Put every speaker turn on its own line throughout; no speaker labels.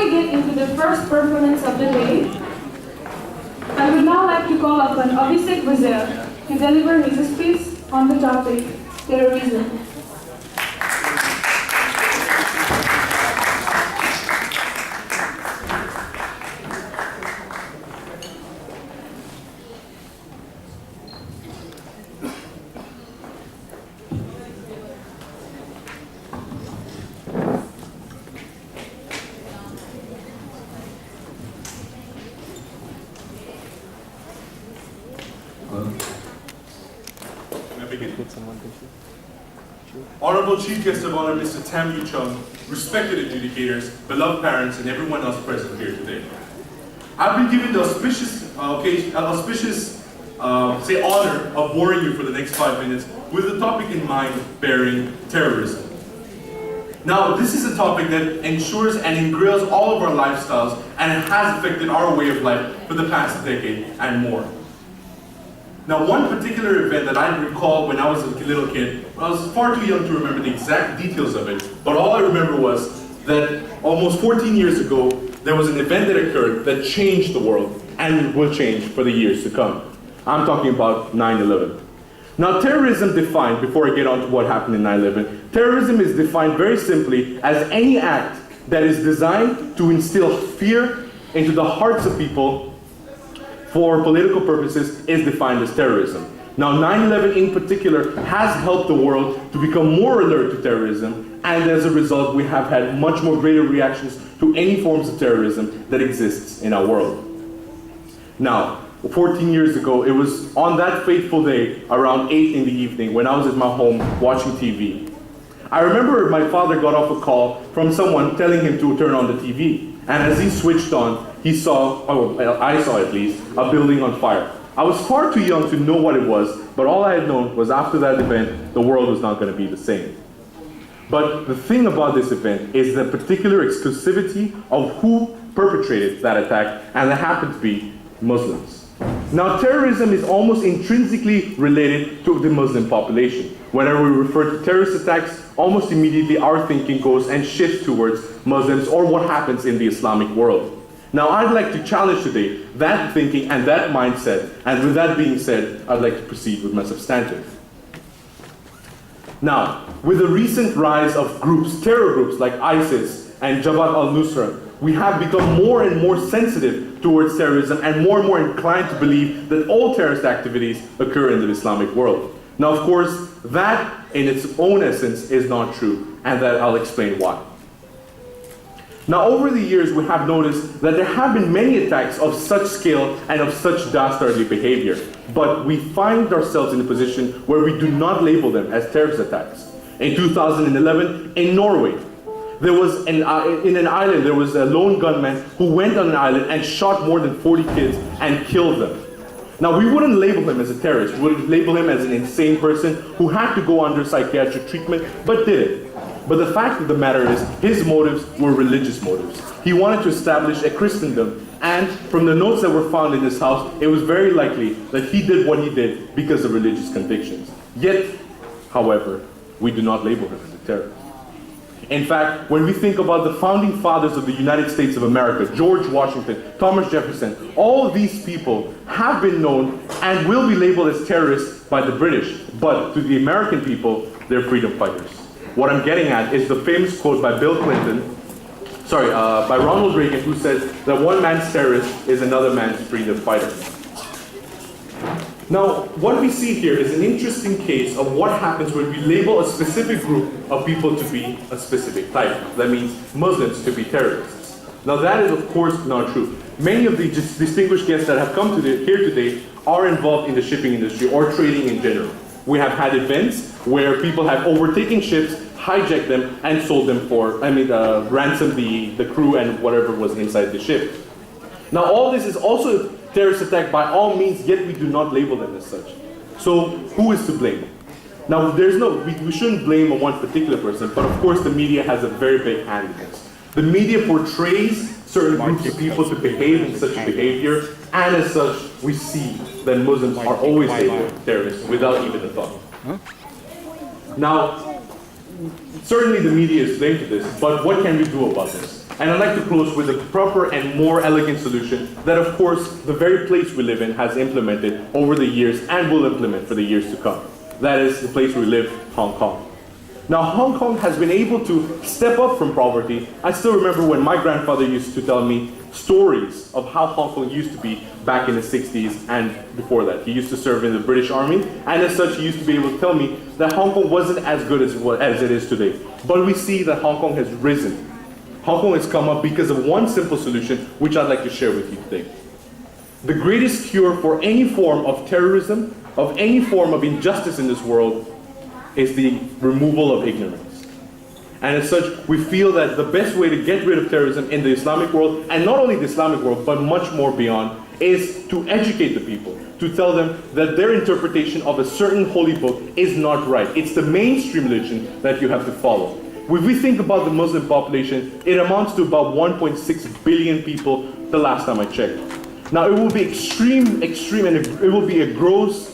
we get into the first performance of the day, I would now like to call upon Abhishek Brazil to deliver his speech on the topic, terrorism.
Honorable Chief Guest of Honor, Mr. Tam Yu Chung, respected adjudicators, beloved parents, and everyone else present here today. I've been given the auspicious honor of boring you for the next 5 minutes with a topic in mind bearing terrorism. Now, this is a topic that ensures and engrails all of our lifestyles and has affected our way of life for the past decade and more. Now, one particular event that I recall when I was a little kid, I was far too young to remember the exact details of it, but all I remember was that almost 14 years ago, there was an event that occurred that changed the world and will change for the years to come. I'm talking about 9/11. Now, terrorism defined, before I get on to what happened in 9/11, terrorism is defined very simply as any act that is designed to instill fear into the hearts of people for political purposes is defined as terrorism. Now, 9/11 in particular has helped the world to become more alert to terrorism, and as a result, we have had much more greater reactions to any forms of terrorism that exists in our world. Now, 14 years ago, it was on that fateful day, around 8 in the evening, when I was at my home watching TV. I remember my father got off a call from someone telling him to turn on the TV. And as he switched on, he saw, or I saw at least, a building on fire. I was far too young to know what it was, but all I had known was after that event, the world was not going to be the same. But the thing about this event is the particular exclusivity of who perpetrated that attack, and it happened to be Muslims. Now, terrorism is almost intrinsically related to the Muslim population. Whenever we refer to terrorist attacks, almost immediately our thinking goes and shifts towards Muslims or what happens in the Islamic world. Now, I'd like to challenge today that thinking and that mindset, and with that being said, I'd like to proceed with my substantive. Now, with the recent rise of groups, terror groups like ISIS and Jabhat al-Nusra, we have become more and more sensitive towards terrorism and more inclined to believe that all terrorist activities occur in the Islamic world. Now, of course, that in its own essence is not true, and that I'll explain why. Now, over the years, we have noticed that there have been many attacks of such scale and of such dastardly behavior, but we find ourselves in a position where we do not label them as terrorist attacks. In 2011, in Norway, there was in an island, there was a lone gunman who went on an island and shot more than 40 kids and killed them. Now, we wouldn't label him as a terrorist. We would label him as an insane person who had to go under psychiatric treatment, but did it. But the fact of the matter is, his motives were religious motives. He wanted to establish a Christendom, and from the notes that were found in his house, it was very likely that he did what he did because of religious convictions. Yet, however, we do not label him as a terrorist. In fact, when we think about the founding fathers of the United States of America, George Washington, Thomas Jefferson, all of these people have been known and will be labeled as terrorists by the British, but to the American people, they're freedom fighters. What I'm getting at is the famous quote by by Ronald Reagan, who says that one man's terrorist is another man's freedom fighter. Now, what we see here is an interesting case of what happens when we label a specific group of people to be a specific type. That means Muslims to be terrorists. Now, that is, of course, not true. Many of the distinguished guests that have come here today are involved in the shipping industry or trading in general. We have had events where people have overtaken ships, hijacked them, and sold them for, ransomed the crew and whatever was inside the ship. Now, all this is also a terrorist attack by all means, yet we do not label them as such. So, who is to blame? Now, we shouldn't blame one particular person, but of course the media has a very big hand in this. The media portrays certain groups of people to behave in such behavior, and as such, we see that Muslims are always labeled terrorists without even a thought. Now, certainly the media is blamed for this, but what can we do about this? And I'd like to close with a proper and more elegant solution that, of course, the very place we live in has implemented over the years and will implement for the years to come. That is the place we live, Hong Kong. Now, Hong Kong has been able to step up from poverty. I still remember when my grandfather used to tell me stories of how Hong Kong used to be back in the 60s and before that. He used to serve in the British Army, and as such, he used to be able to tell me that Hong Kong wasn't as good as it is today. But we see that Hong Kong has risen. Hong Kong has come up because of one simple solution, which I'd like to share with you today. The greatest cure for any form of terrorism, of any form of injustice in this world, is the removal of ignorance. And as such, we feel that the best way to get rid of terrorism in the Islamic world, and not only the Islamic world, but much more beyond, is to educate the people, to tell them that their interpretation of a certain holy book is not right. It's the mainstream religion that you have to follow. When we think about the Muslim population, it amounts to about 1.6 billion people the last time I checked. Now, it will be extreme, and it will be a gross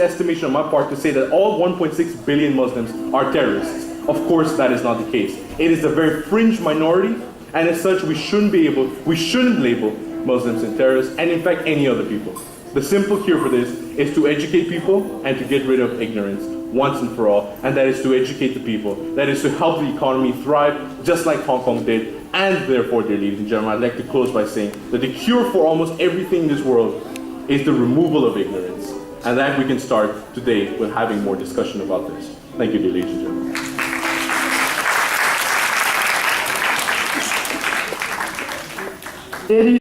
estimation on my part to say that all 1.6 billion Muslims are terrorists. Of course, that is not the case. It is a very fringe minority, and as such, we shouldn't label Muslims as terrorists, and in fact, any other people. The simple cure for this is to educate people and to get rid of ignorance once and for all, and that is to educate the people. That is to help the economy thrive, just like Hong Kong did, and therefore, dear ladies and gentlemen, I'd like to close by saying that the cure for almost everything in this world is the removal of ignorance, and that we can start today with having more discussion about this. Thank you, dear ladies and gentlemen.